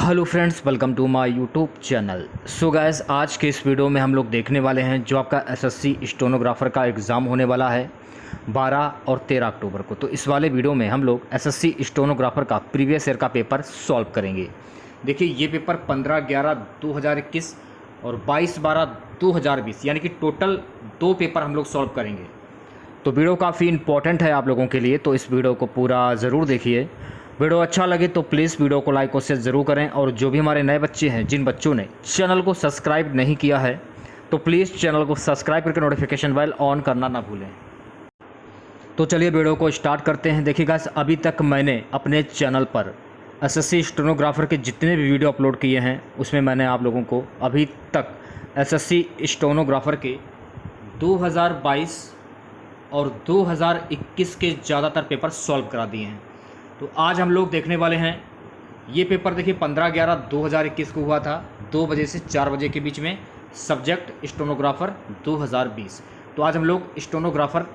Hello friends, welcome to my YouTube channel. So guys, आज के इस वीडियो में हम लोग देखने वाले हैं जो आपका एसएससी स्टेनोग्राफर का एग्ज़ाम होने वाला है 12 और 13 अक्टूबर को। तो इस वाले वीडियो में हम लोग एसएससी स्टेनोग्राफर का प्रीवियस ईयर का पेपर सॉल्व करेंगे। देखिए, ये पेपर 15/11/2021 और 22/12/2020 यानी कि टोटल 2 पेपर हम लोग सॉल्व करेंगे। तो वीडियो काफ़ी इंपॉर्टेंट है आप लोगों के लिए, तो इस वीडियो को पूरा ज़रूर देखिए। वीडियो अच्छा लगे तो प्लीज़ वीडियो को लाइक और शेयर ज़रूर करें। और जो भी हमारे नए बच्चे हैं, जिन बच्चों ने चैनल को सब्सक्राइब नहीं किया है, तो प्लीज़ चैनल को सब्सक्राइब करके नोटिफिकेशन बेल ऑन करना ना भूलें। तो चलिए वीडियो को स्टार्ट करते हैं। देखिए गाइस, अभी तक मैंने अपने चैनल पर एसएससी स्टेनोग्राफर के जितने भी वीडियो अपलोड किए हैं, उसमें मैंने आप लोगों को अभी तक एसएससी स्टेनोग्राफर के 2022 और 2021 के ज़्यादातर पेपर सॉल्व करा दिए हैं। तो आज हम लोग देखने वाले हैं ये पेपर। देखिए, 15/11/2021 को हुआ था 2 बजे से 4 बजे के बीच में, सब्जेक्ट स्टेनोग्राफर 2020। तो आज हम लोग स्टेनोग्राफर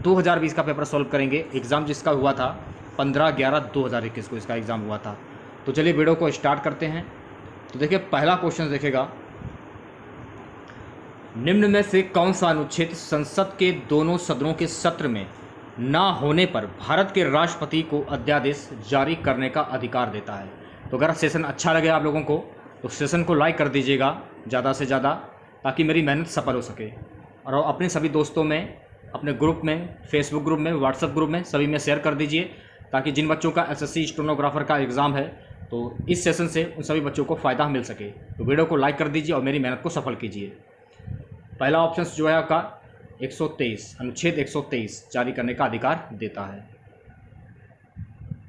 2020 का पेपर सॉल्व करेंगे। एग्ज़ाम जिसका हुआ था 15/11/2021 को इसका एग्ज़ाम हुआ था। तो चलिए वीडियो को स्टार्ट करते हैं। तो देखिए, पहला क्वेश्चन देखेगा, निम्न में से कौन सा अनुच्छेद संसद के दोनों सदनों के सत्र में ना होने पर भारत के राष्ट्रपति को अध्यादेश जारी करने का अधिकार देता है। तो अगर सेशन अच्छा लगे आप लोगों को तो सेशन को लाइक कर दीजिएगा ज़्यादा से ज़्यादा, ताकि मेरी मेहनत सफल हो सके। और अपने सभी दोस्तों में, अपने ग्रुप में, फेसबुक ग्रुप में, व्हाट्सएप ग्रुप में, सभी में शेयर कर दीजिए, ताकि जिन बच्चों का एसएससी स्टेनोग्राफर का एग्ज़ाम है तो इस सेशन से उन सभी बच्चों को फ़ायदा मिल सके। तो वीडियो को लाइक कर दीजिए और मेरी मेहनत को सफल कीजिए। पहला ऑप्शन जो है आपका 123, अनुच्छेद 123 जारी करने का अधिकार देता है।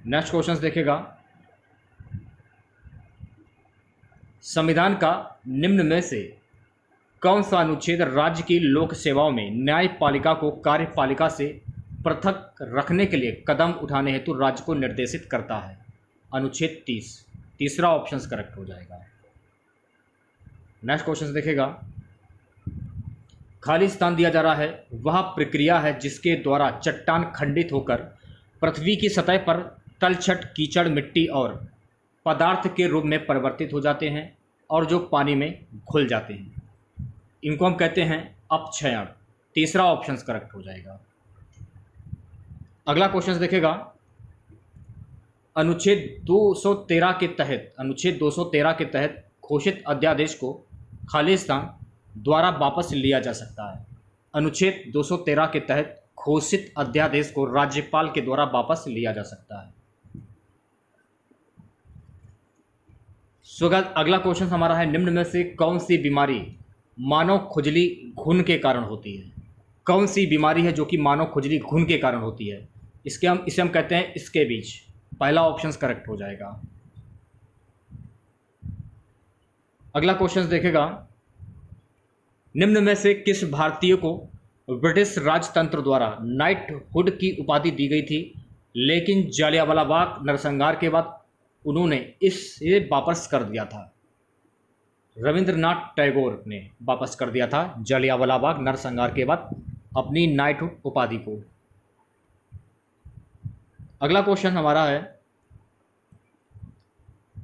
नेक्स्ट क्वेश्चन देखेगा, संविधान का निम्न में से कौन सा अनुच्छेद राज्य की लोक सेवाओं में न्यायपालिका को कार्यपालिका से पृथक रखने के लिए कदम उठाने हेतु राज्य को निर्देशित करता है? अनुच्छेद 30। तीसरा ऑप्शन करेक्ट हो जाएगा। नेक्स्ट क्वेश्चन देखेगा, खाली स्थान दिया जा रहा है वह प्रक्रिया है जिसके द्वारा चट्टान खंडित होकर पृथ्वी की सतह पर तलछट, कीचड़, मिट्टी और पदार्थ के रूप में परिवर्तित हो जाते हैं और जो पानी में घुल जाते हैं। इनको हम कहते हैं अपक्षयण। तीसरा ऑप्शन करेक्ट हो जाएगा। अगला क्वेश्चन देखेगा, अनुच्छेद 213 के तहत घोषित अध्यादेश को खाली स्थान द्वारा वापस लिया जा सकता है। अनुच्छेद 213 के तहत घोषित अध्यादेश को राज्यपाल के द्वारा वापस लिया जा सकता है। अगला क्वेश्चन हमारा है, निम्न में से कौन सी बीमारी मानव खुजली घुन के कारण होती है? कौन सी बीमारी है जो कि मानव खुजली घुन के कारण होती है? इसे हम कहते हैं स्कैबिज। पहला ऑप्शन करेक्ट हो जाएगा। अगला क्वेश्चन देखेगा, निम्न में से किस भारतीय को ब्रिटिश राजतंत्र द्वारा नाइटहुड की उपाधि दी गई थी, लेकिन जालियांवाला बाग नरसंहार के बाद उन्होंने इसे वापस कर दिया था? रविंद्रनाथ टैगोर ने वापस कर दिया था जालियांवाला बाग नरसंहार के बाद अपनी नाइटहुड उपाधि को। अगला क्वेश्चन हमारा है,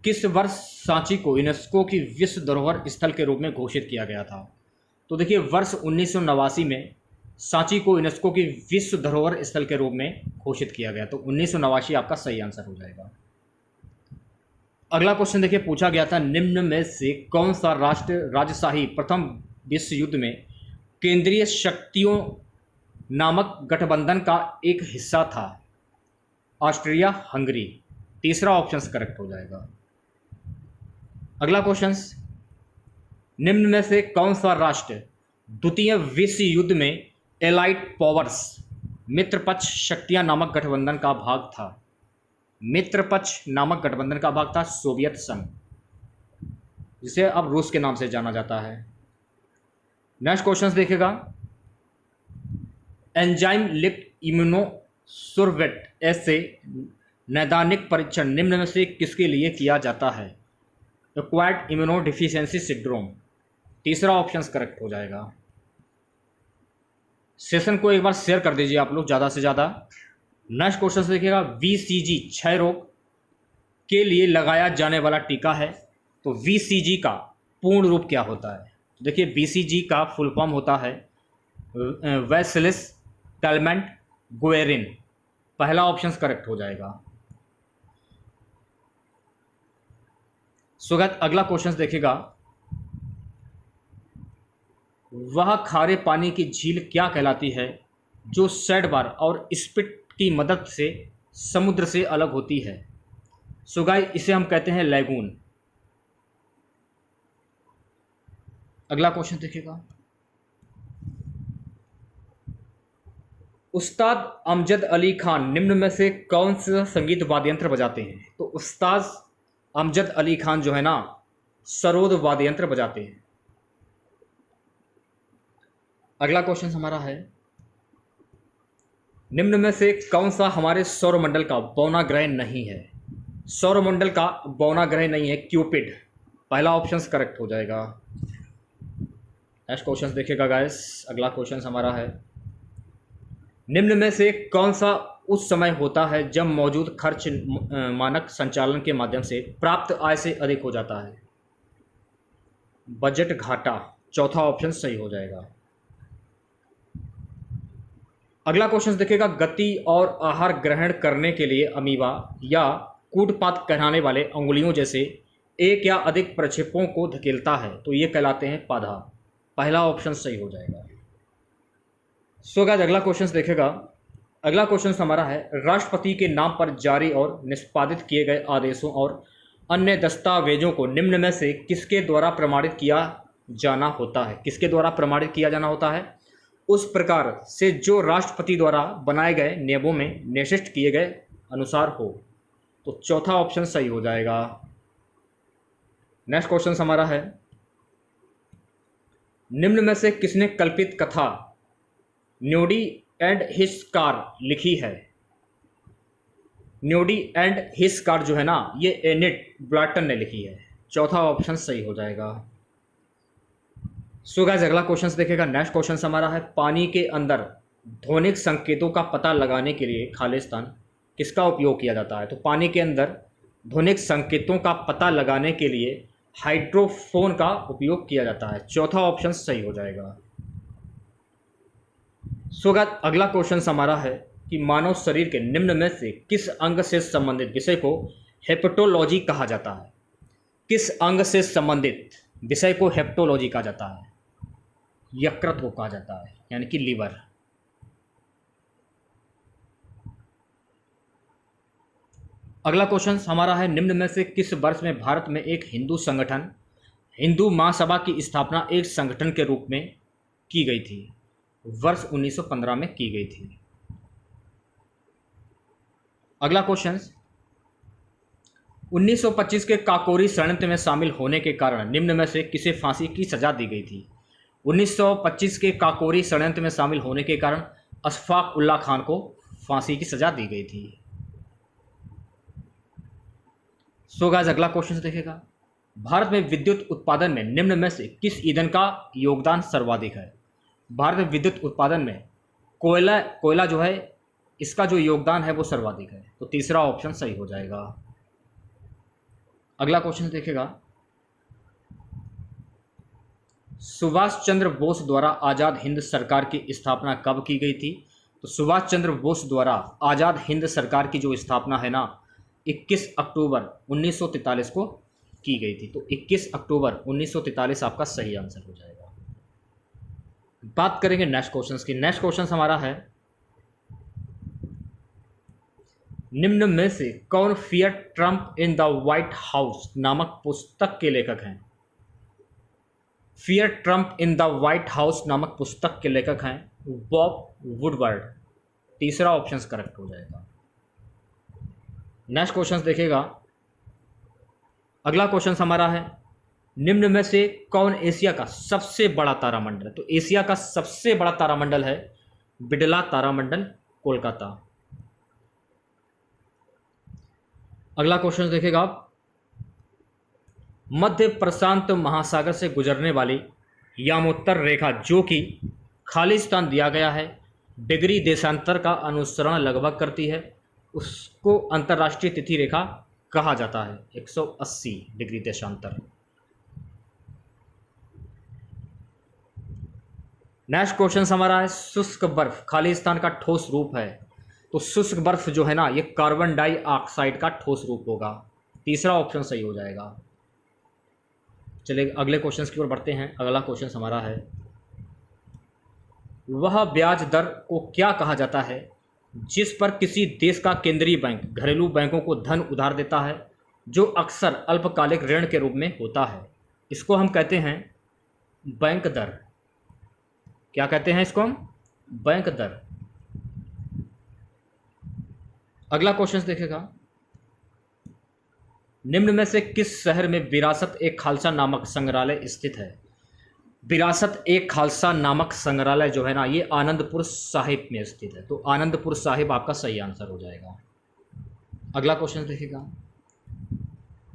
किस वर्ष सांची को यूनेस्को की विश्व धरोहर स्थल के रूप में घोषित किया गया था? तो देखिए, वर्ष 1989 में सांची को यूनेस्को की विश्व धरोहर स्थल के रूप में घोषित किया गया। तो 1989 आपका सही आंसर हो जाएगा। अगला क्वेश्चन देखिए, पूछा गया था, निम्न में से कौन सा राष्ट्र राजशाही प्रथम विश्व युद्ध में केंद्रीय शक्तियों नामक गठबंधन का एक हिस्सा था? Austria Hungary. तीसरा ऑप्शन करेक्ट हो जाएगा। अगला क्वेश्चन, निम्न में से कौन सा राष्ट्र द्वितीय विश्व युद्ध में एलाइड पावर्स मित्रपक्ष शक्तियां नामक गठबंधन का भाग था? मित्रपक्ष नामक गठबंधन का भाग था सोवियत संघ, जिसे अब रूस के नाम से जाना जाता है। नेक्स्ट क्वेश्चन देखेगा, एंजाइम लिंक्ड इम्यूनोसुरवेट ऐसे नैदानिक परीक्षण निम्न में से किसके लिए किया जाता है? Acquired immunodeficiency syndrome. तीसरा ऑप्शन करेक्ट हो जाएगा। सेशन को एक बार शेयर कर दीजिए आप लोग ज़्यादा से ज़्यादा। नेक्स्ट क्वेश्चन देखिएगा, VCG क्षय रोग के लिए लगाया जाने वाला टीका है। तो VCG का पूर्ण रूप क्या होता है? देखिए VCG का फुल फॉर्म होता है वैसिलिस कैलमेंट गुएरिन। पहला ऑप्शन करेक्ट हो जाएगा। स्वागत। अगला क्वेश्चन देखिएगा, वह खारे पानी की झील क्या कहलाती है जो सैंडबार और स्पिट की मदद से समुद्र से अलग होती है? सो गाइस इसे हम कहते हैं लैगून। अगला क्वेश्चन देखिएगा, उस्ताद अमजद अली खान निम्न में से कौन सा संगीत वाद्य यंत्र बजाते हैं? तो उस्ताद अमजद अली खान जो है ना सरोद वाद्य यंत्र बजाते हैं। अगला क्वेश्चन हमारा है, निम्न में से कौन सा हमारे सौरमंडल का बौना ग्रह नहीं है? सौरमंडल का बौना ग्रह नहीं है क्यूपिड। पहला ऑप्शन करेक्ट हो जाएगा। नेक्स्ट क्वेश्चन देखिएगा गाइस। अगला क्वेश्चन हमारा है, निम्न में से कौन सा उस समय होता है जब मौजूद खर्च मानक संचालन के माध्यम से प्राप्त आय से अधिक हो जाता है? बजट घाटा। चौथा ऑप्शन सही हो जाएगा। अगला क्वेश्चन देखिएगा, गति और आहार ग्रहण करने के लिए अमीबा या कूटपात कहलाने वाले अंगुलियों जैसे एक या अधिक प्रक्षेपों को धकेलता है तो ये कहलाते हैं पाधा। पहला ऑप्शन सही हो जाएगा। सो गाइस अगला क्वेश्चन देखिएगा। अगला क्वेश्चन हमारा है, राष्ट्रपति के नाम पर जारी और निष्पादित किए गए आदेशों और अन्य दस्तावेजों को निम्न में से किसके द्वारा प्रमाणित किया जाना होता है? किसके द्वारा प्रमाणित किया जाना होता है? उस प्रकार से जो राष्ट्रपति द्वारा बनाए गए नियमों में निर्दिष्ट किए गए अनुसार हो। तो चौथा ऑप्शन सही हो जाएगा। नेक्स्ट क्वेश्चन हमारा है, निम्न में से किसने कल्पित कथा न्योडी एंड हिज कार लिखी है? न्योडी एंड हिज कार जो है ना ये एनिट ब्लैटन ने लिखी है। चौथा ऑप्शन सही हो जाएगा। सो गाइस अगला क्वेश्चन देखिएगा। नेक्स्ट क्वेश्चन हमारा है, पानी के अंदर ध्वनिक संकेतों का पता लगाने के लिए खालिस्तान किसका उपयोग किया जाता है? तो पानी के अंदर ध्वनिक संकेतों का पता लगाने के लिए हाइड्रोफोन का उपयोग किया जाता है। चौथा ऑप्शन सही हो जाएगा। सो गाइस अगला क्वेश्चन हमारा है कि मानव शरीर के निम्न में से किस अंग से संबंधित विषय को हेपेटोलॉजी कहा जाता है? किस अंग से संबंधित विषय को हेपेटोलॉजी कहा जाता है? यकृत को कहा जाता है, यानी कि लीवर। अगला क्वेश्चन हमारा है, निम्न में से किस वर्ष में भारत में एक हिंदू संगठन हिंदू महासभा की स्थापना एक संगठन के रूप में की गई थी? वर्ष 1915 में की गई थी। अगला क्वेश्चन, 1925 के काकोरी षड्यंत्र में शामिल होने के कारण निम्न में से किसे फांसी की सजा दी गई थी? 1925 के काकोरी षड्यंत्र में शामिल होने के कारण अशफाक उल्लाह खान को फांसी की सजा दी गई थी। सो गाइस अगला क्वेश्चन देखेगा, भारत में विद्युत उत्पादन में निम्न में से किस ईंधन का योगदान सर्वाधिक है? भारत में विद्युत उत्पादन में कोयला जो है इसका जो योगदान है वो सर्वाधिक है। तो तीसरा ऑप्शन सही हो जाएगा। अगला क्वेश्चन देखेगा, सुभाष चंद्र बोस द्वारा आज़ाद हिंद सरकार की स्थापना कब की गई थी? तो सुभाष चंद्र बोस द्वारा आज़ाद हिंद सरकार की जो स्थापना है ना 21 अक्टूबर 1943 को की गई थी। तो 21 अक्टूबर 1943 आपका सही आंसर हो जाएगा। बात करेंगे नेक्स्ट क्वेश्चन की। नेक्स्ट क्वेश्चन हमारा है, निम्न में से कौन fear Trump in the white house नामक पुस्तक के लेखक हैं? Fear Trump in the white house नामक पुस्तक के लेखक हैं बॉब वुडवर्ड। तीसरा ऑप्शन करेक्ट हो जाएगा। नेक्स्ट क्वेश्चन देखिएगा। अगला क्वेश्चन हमारा है, निम्न में से कौन एशिया का सबसे बड़ा तारामंडल है? तो एशिया का सबसे बड़ा तारामंडल है बिड़ला तारामंडल, कोलकाता। अगला क्वेश्चन देखिएगा, मध्य प्रशांत महासागर से गुजरने वाली यामोत्तर रेखा जो कि खालिस्तान दिया गया है डिग्री देशांतर का अनुसरण लगभग करती है, उसको अंतर्राष्ट्रीय तिथि रेखा कहा जाता है? 180 डिग्री देशांतर। नेक्स्ट क्वेश्चन हमारा है शुष्क बर्फ खालिस्तान का ठोस रूप है। तो शुष्क बर्फ जो है ना ये कार्बन डाइऑक्साइड का ठोस रूप होगा। तीसरा ऑप्शन सही हो जाएगा। चलिए अगले क्वेश्चन की ओर बढ़ते हैं। अगला क्वेश्चन हमारा है वह ब्याज दर को क्या कहा जाता है जिस पर किसी देश का केंद्रीय बैंक घरेलू बैंकों को धन उधार देता है जो अक्सर अल्पकालिक ऋण के रूप में होता है? इसको हम कहते हैं बैंक दर। क्या कहते हैं इसको हम? बैंक दर। अगला क्वेश्चन देखेगा निम्न में से किस शहर में विरासत ए खालसा नामक संग्रहालय स्थित है? विरासत ए खालसा नामक संग्रहालय जो है ना ये आनंदपुर साहिब में स्थित है। तो आनंदपुर साहिब आपका सही आंसर हो जाएगा। अगला क्वेश्चन देखिएगा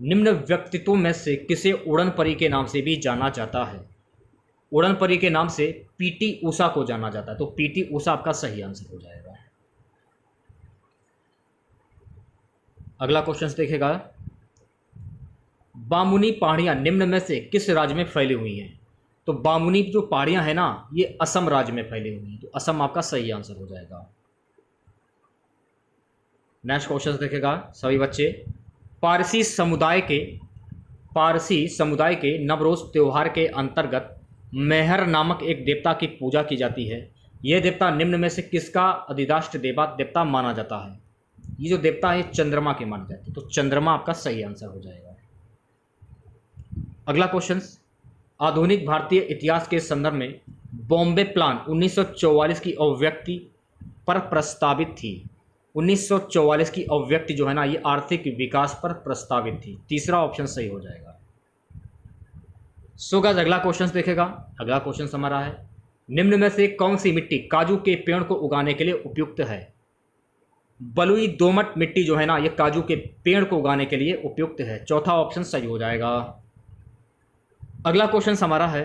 निम्न व्यक्तित्वों में से किसे उड़न परी के नाम से भी जाना जाता है? उड़न परी के नाम से पीटी उषा को जाना जाता है। तो पीटी उषा आपका सही आंसर हो जाएगा। अगला क्वेश्चन देखेगा बामुनी पहाड़ियां निम्न में से किस राज्य में फैली हुई हैं? तो बामुनी जो पहाड़ियां हैं ना ये असम राज्य में फैली हुई हैं। तो असम आपका सही आंसर हो जाएगा। नेक्स्ट क्वेश्चन देखेगा सभी बच्चे पारसी समुदाय के नवरोज त्योहार के अंतर्गत मेहर नामक एक देवता की पूजा की जाती है। यह देवता निम्न में से किसका अधिष्ठात्र देवता माना जाता है? ये जो देवता है चंद्रमा के माने जाते हैं। तो चंद्रमा आपका सही आंसर हो जाएगा। अगला क्वेश्चन आधुनिक भारतीय इतिहास के संदर्भ में बॉम्बे प्लान 1944 की अभिव्यक्ति पर प्रस्तावित थी। 1944 की अभिव्यक्ति जो है ना ये आर्थिक विकास पर प्रस्तावित थी। तीसरा ऑप्शन सही हो जाएगा। सो गाइस अगला क्वेश्चन देखेगा। अगला क्वेश्चन हमारा है निम्न में से कौन सी मिट्टी काजू के पेड़ को उगाने के लिए उपयुक्त है? बलुई दोमट मिट्टी जो है ना ये काजू के पेड़ को उगाने के लिए उपयुक्त है। चौथा ऑप्शन सही हो जाएगा। अगला क्वेश्चन हमारा है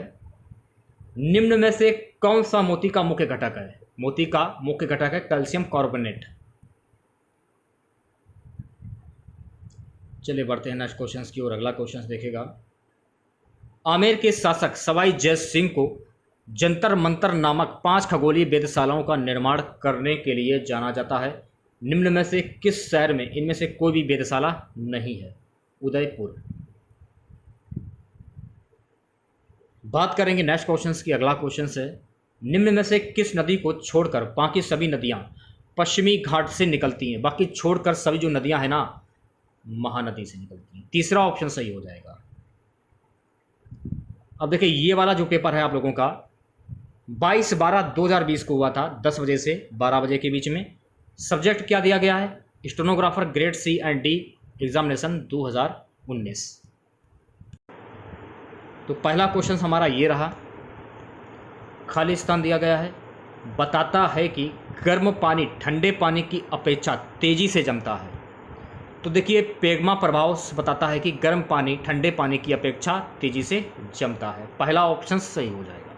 निम्न में से कौन सा मोती का मुख्य घटक है? मोती का मुख्य घटक है कैल्शियम कार्बोनेट। चलिए बढ़ते हैं नेक्स्ट क्वेश्चन की ओर। अगला क्वेश्चन देखेगा आमेर के शासक सवाई जय सिंह को जंतर मंतर नामक 5 खगोलीय वेधशालाओं का निर्माण करने के लिए जाना जाता है। निम्न में से किस शहर में इनमें से कोई भी वेधशाला नहीं है? उदयपुर। बात करेंगे नेक्स्ट क्वेश्चन की। अगला क्वेश्चन है निम्न में से किस नदी को छोड़कर बाकी सभी नदियां पश्चिमी घाट से निकलती हैं? बाकी छोड़कर सभी जो नदियां हैं ना महानदी से निकलती हैं। तीसरा ऑप्शन सही हो जाएगा। अब देखिए ये वाला जो पेपर है आप लोगों का 22/12/2020 को हुआ था 10 बजे से 12 बजे के बीच में। सब्जेक्ट क्या दिया गया है? Stenographer grade C and D examination 2019। तो पहला क्वेश्चन हमारा ये रहा। खालिस्तान दिया गया है बताता है कि गर्म पानी ठंडे पानी की अपेक्षा तेजी से जमता है। तो देखिए पेगमा प्रभाव बताता है कि गर्म पानी ठंडे पानी की अपेक्षा तेजी से जमता है। पहला ऑप्शन सही हो जाएगा।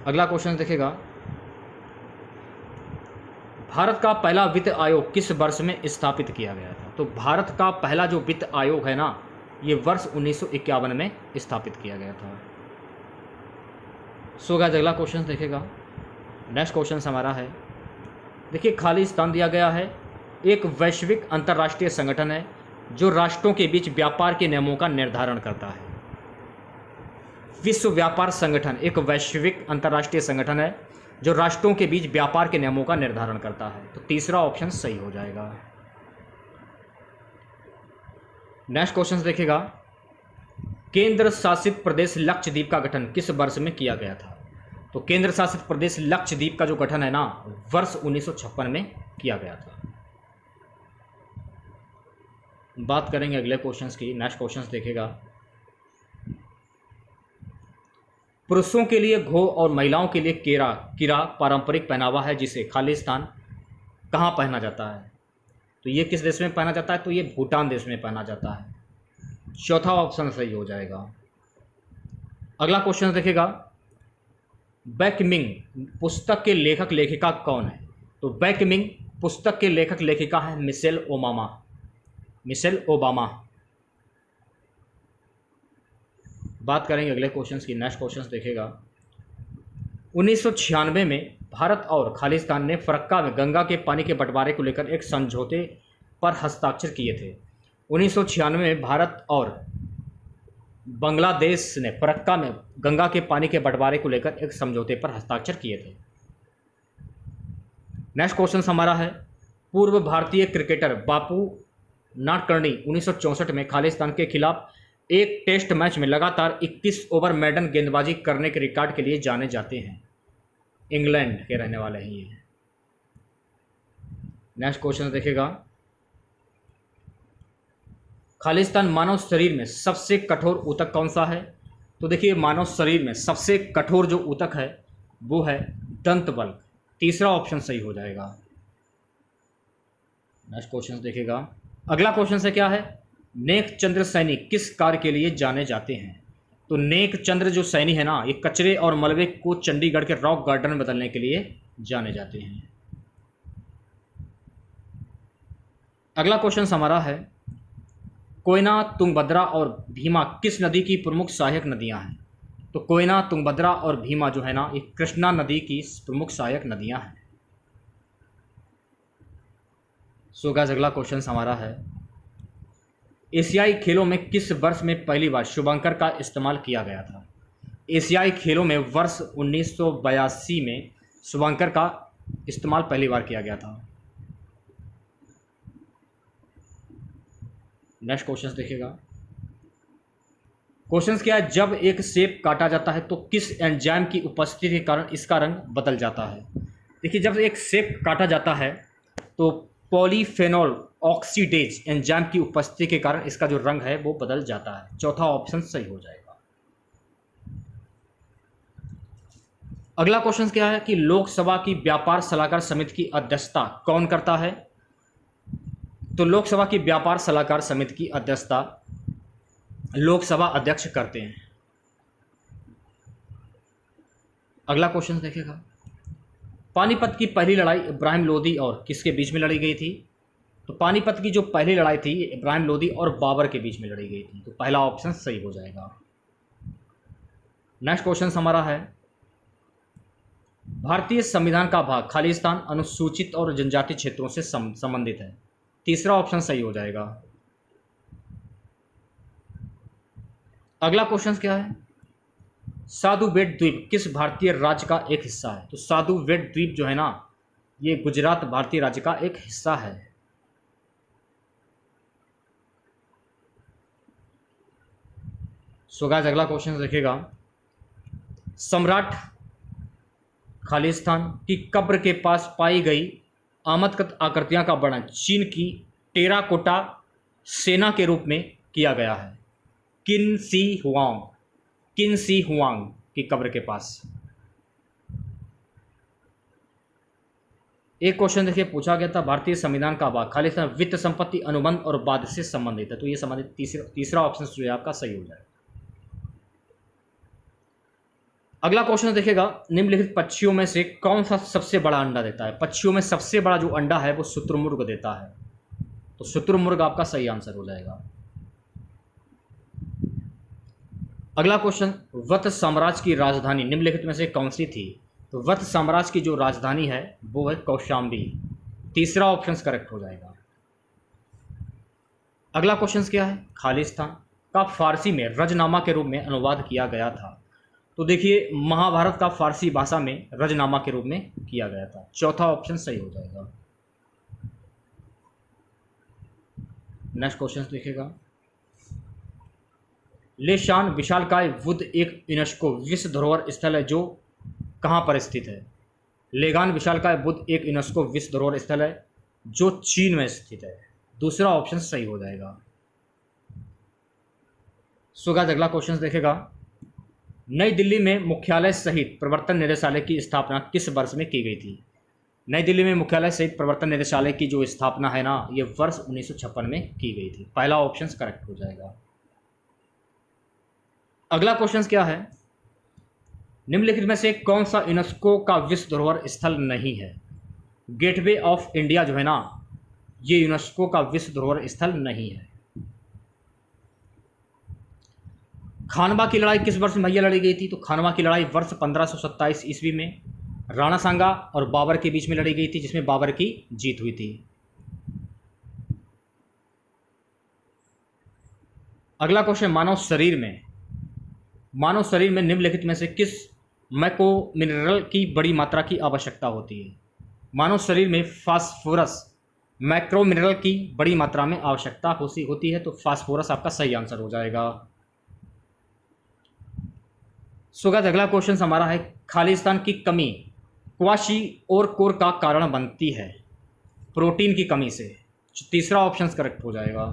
अगला क्वेश्चन देखेगा भारत का पहला वित्त आयोग किस वर्ष में स्थापित किया गया था? तो भारत का पहला जो वित्त आयोग है ना ये वर्ष 1951 में स्थापित किया गया था। सो गाइस अगला क्वेश्चन देखेगा। नेक्स्ट क्वेश्चन हमारा है देखिए खालिस्तान दिया गया है एक वैश्विक अंतर्राष्ट्रीय संगठन है जो राष्ट्रों के बीच व्यापार के नियमों का निर्धारण करता है। विश्व व्यापार संगठन एक वैश्विक अंतर्राष्ट्रीय संगठन है जो राष्ट्रों के बीच व्यापार के नियमों का निर्धारण करता है। तो तीसरा ऑप्शन सही हो जाएगा। नेक्स्ट क्वेश्चन देखेगा केंद्र शासित प्रदेश लक्षद्वीप का गठन किस वर्ष में किया गया था? तो केंद्र शासित प्रदेश लक्षद्वीप का जो गठन है ना वर्ष 1956 में किया गया था। बात करेंगे अगले क्वेश्चंस की। नेक्स्ट क्वेश्चंस देखेगा पुरुषों के लिए घो और महिलाओं के लिए किरा पारंपरिक पहनावा है जिसे खालिस्तान कहाँ पहना जाता है? तो ये किस देश में पहना जाता है? तो ये भूटान देश में पहना जाता है। चौथा ऑप्शन सही हो जाएगा। अगला क्वेश्चन देखेगा बैकमिंग पुस्तक के लेखक लेखिका कौन है? तो बैकमिंग पुस्तक के लेखक लेखिका है मिशेल ओबामा। Michelle Obama. बात करेंगे अगले क्वेश्चंस की। नेक्स्ट क्वेश्चंस देखिएगा। 1996 में भारत और खालिस्तान ने फरक्का में गंगा के पानी के बंटवारे को लेकर एक समझौते पर हस्ताक्षर किए थे। 1996 में भारत और बांग्लादेश ने फरक्का में गंगा के पानी के बंटवारे को लेकर एक समझौते पर हस्ताक्षर किए थे। नेक्स्ट क्वेश्चन हमारा है, पूर्व भारतीय क्रिकेटर बापू नाडकर्णी 1964 में खालिस्तान के खिलाफ एक टेस्ट मैच में लगातार 21 ओवर मेडन गेंदबाजी करने के रिकॉर्ड के लिए जाने जाते हैं। इंग्लैंड के रहने वाले हैं ये। नेक्स्ट क्वेश्चन देखिएगा। खालिस्तान मानव शरीर में सबसे कठोर ऊतक कौन सा है? तो देखिए, मानव शरीर में सबसे कठोर जो ऊतक है वो है दंत बल्क। तीसरा ऑप्शन सही हो जाएगा। नेक्स्ट क्वेश्चन देखिएगा। अगला क्वेश्चन से क्या है, नेक चंद्र सैनी किस कार्य के लिए जाने जाते हैं? तो नेक चंद्र जो सैनी है ना, ये कचरे और मलबे को चंडीगढ़ के रॉक गार्डन में बदलने के लिए जाने जाते हैं। अगला क्वेश्चन हमारा है, कोयना, तुंगभद्रा और भीमा किस नदी की प्रमुख सहायक नदियां हैं? तो कोयना, तुंगभद्रा और भीमा जो है ना, ये कृष्णा नदी की प्रमुख सहायक नदियां हैं। सो गाइस, अगला क्वेश्चन हमारा है, एशियाई खेलों में किस वर्ष में पहली बार शुभंकर का इस्तेमाल किया गया था? एशियाई खेलों में वर्ष 1982 में शुभंकर का इस्तेमाल पहली बार किया गया था। नेक्स्ट क्वेश्चन देखिएगा। क्वेश्चन क्या है, जब एक सेब काटा जाता है तो किस एंजाइम की उपस्थिति के कारण इसका रंग बदल जाता है? देखिए, जब एक सेब काटा जाता है तो पॉलीफेनॉल ऑक्सीडेज एंजाइम की उपस्थिति के कारण इसका जो रंग है वो बदल जाता है। चौथा ऑप्शन सही हो जाएगा। अगला क्वेश्चन क्या है कि लोकसभा की व्यापार सलाहकार समिति की अध्यक्षता कौन करता है? तो लोकसभा की व्यापार सलाहकार समिति की अध्यक्षता लोकसभा अध्यक्ष करते हैं। अगला क्वेश्चन देखिएगा। पानीपत की पहली लड़ाई इब्राहिम लोदी और किसके बीच में लड़ी गई थी? तो पानीपत की जो पहली लड़ाई थी इब्राहिम लोदी और बाबर के बीच में लड़ी गई थी। तो पहला ऑप्शन सही हो जाएगा। नेक्स्ट क्वेश्चन हमारा है, भारतीय संविधान का भाग खालिस्तान अनुसूचित और जनजाति क्षेत्रों से संबंधित है। तीसरा ऑप्शन सही हो जाएगा। अगला क्वेश्चन क्या है, साधु बेट द्वीप किस भारतीय राज्य का एक हिस्सा है? तो साधु बेट द्वीप जो है ना, ये गुजरात भारतीय राज्य का एक हिस्सा है। सो गाइस, अगला क्वेश्चन देखिएगा। सम्राट खालिस्तान की कब्र के पास पाई गई आमदकत आकृतियां का वर्णन चीन की टेराकोटा सेना के रूप में किया गया है। किन सी हुआंग की कब्र के पास। एक क्वेश्चन देखिए पूछा गया था, भारतीय संविधान का भाग खालिस्तान वित्त संपत्ति अनुबंध और बाद से संबंधित है। तो ये संबंधित तीसरा ऑप्शन जो है आपका सही हो जाएगा। अगला क्वेश्चन देखिएगा, निम्नलिखित पक्षियों में से कौन सा सबसे बड़ा अंडा देता है? पक्षियों में सबसे बड़ा जो अंडा है वो शुतुरमुर्ग देता है। तो शुतुरमुर्ग आपका सही आंसर हो जाएगा। अगला क्वेश्चन, वत्स साम्राज्य की राजधानी निम्नलिखित में से कौन सी थी? तो वत्स साम्राज्य की जो राजधानी है वो है कौशाम्बी। तीसरा ऑप्शन करेक्ट हो जाएगा। अगला क्वेश्चन क्या है, खालिस्तान का फारसी में रजनामा के रूप में अनुवाद किया गया था। तो देखिए, महाभारत का फारसी भाषा में रजनामा के रूप में किया गया था। चौथा ऑप्शन सही हो जाएगा। नेक्स्ट क्वेश्चन देखिएगा, लेशान विशालकाय बुद्ध एक यूनेस्को विश्व धरोहर स्थल है जो कहाँ पर स्थित है? लेगान विशालकाय बुद्ध एक यूनेस्को विश्व धरोहर स्थल है जो चीन में स्थित है। दूसरा ऑप्शन सही हो जाएगा। सो गाइस, अगला क्वेश्चन देखेगा, नई दिल्ली में मुख्यालय सहित प्रवर्तन निदेशालय की स्थापना किस वर्ष में की गई थी? नई दिल्ली में मुख्यालय सहित प्रवर्तन निदेशालय की जो स्थापना है ना, ये वर्ष 1956 में की गई थी। पहला ऑप्शन करेक्ट हो जाएगा। अगला क्वेश्चन क्या है, निम्नलिखित में से कौन सा यूनेस्को का विश्व धरोहर स्थल नहीं है? गेटवे ऑफ इंडिया जो है ना, ये यूनेस्को का विश्व धरोहर स्थल नहीं है। खानवा की लड़ाई किस वर्ष में भैया लड़ी गई थी? तो खानवा की लड़ाई वर्ष 1527 ईस्वी में राणा सांगा और बाबर के बीच में लड़ी गई थी, जिसमें बाबर की जीत हुई थी। अगला क्वेश्चन, मानव शरीर में निम्नलिखित में से किस मैक्रो मिनरल की बड़ी मात्रा की आवश्यकता होती है? मानव शरीर में फास्फोरस मैक्रो मिनरल की बड़ी मात्रा में आवश्यकता होती है, तो फास्फोरस आपका सही आंसर हो जाएगा। सो गाइस, अगला क्वेश्चन हमारा है, खालिस्तान की कमी क्वाशिओरकोर का कारण बनती है? प्रोटीन की कमी से। तीसरा ऑप्शन करेक्ट हो जाएगा।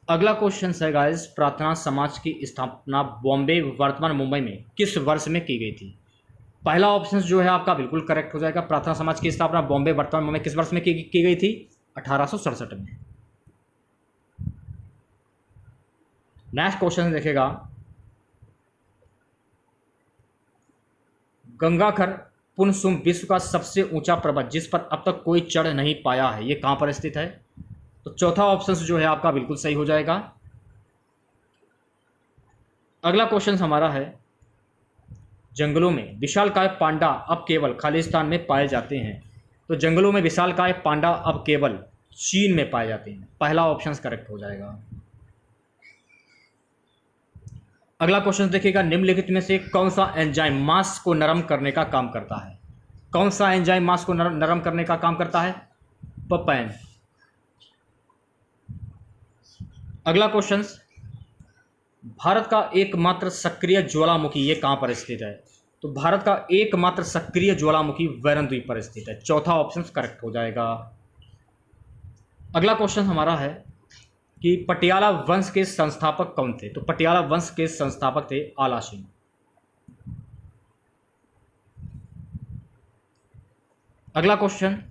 अगला क्वेश्चन है गाइस, प्रार्थना समाज की स्थापना बॉम्बे वर्तमान मुंबई में किस वर्ष में की गई थी? पहला ऑप्शन जो है आपका बिल्कुल करेक्ट हो जाएगा। प्रार्थना समाज की स्थापना बॉम्बे वर्तमान मुंबई किस वर्ष में की गई थी? 1867 में। नेक्स्ट क्वेश्चन देखेगा, गंगाखर पुनसुम विश्व का सबसे ऊंचा पर्वत जिस पर अब तक कोई चढ़ नहीं पाया है, ये कहां पर स्थित है? तो चौथा ऑप्शन जो है आपका बिल्कुल सही हो जाएगा। अगला क्वेश्चन हमारा है, जंगलों में विशालकाय पांडा अब केवल खालिस्तान में पाए जाते हैं? तो जंगलों में विशालकाय पांडा अब केवल चीन में पाए जाते हैं। पहला ऑप्शन करेक्ट हो जाएगा। अगला क्वेश्चन देखिएगा, निम्नलिखित में से कौन सा एंजाइम मांस को नरम करने का काम करता है? कौन सा एंजाइम मांस को नरम करने का काम करता है? पपेन। अगला क्वेश्चन, भारत का एकमात्र सक्रिय ज्वालामुखी ये कहां पर स्थित है? तो भारत का एकमात्र सक्रिय ज्वालामुखी वैरन द्वीप पर स्थित है। चौथा ऑप्शन करेक्ट हो जाएगा। अगला क्वेश्चन हमारा है कि पटियाला वंश के संस्थापक कौन थे? तो पटियाला वंश के संस्थापक थे आला सिंह। अगला क्वेश्चन,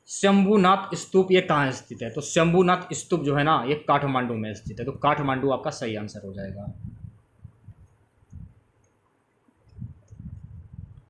शंभुनाथ स्तूप ये कहाँ स्थित है? तो शंभुनाथ स्तूप जो है ना, ये काठमांडू में स्थित है। तो काठमांडू आपका सही आंसर हो जाएगा।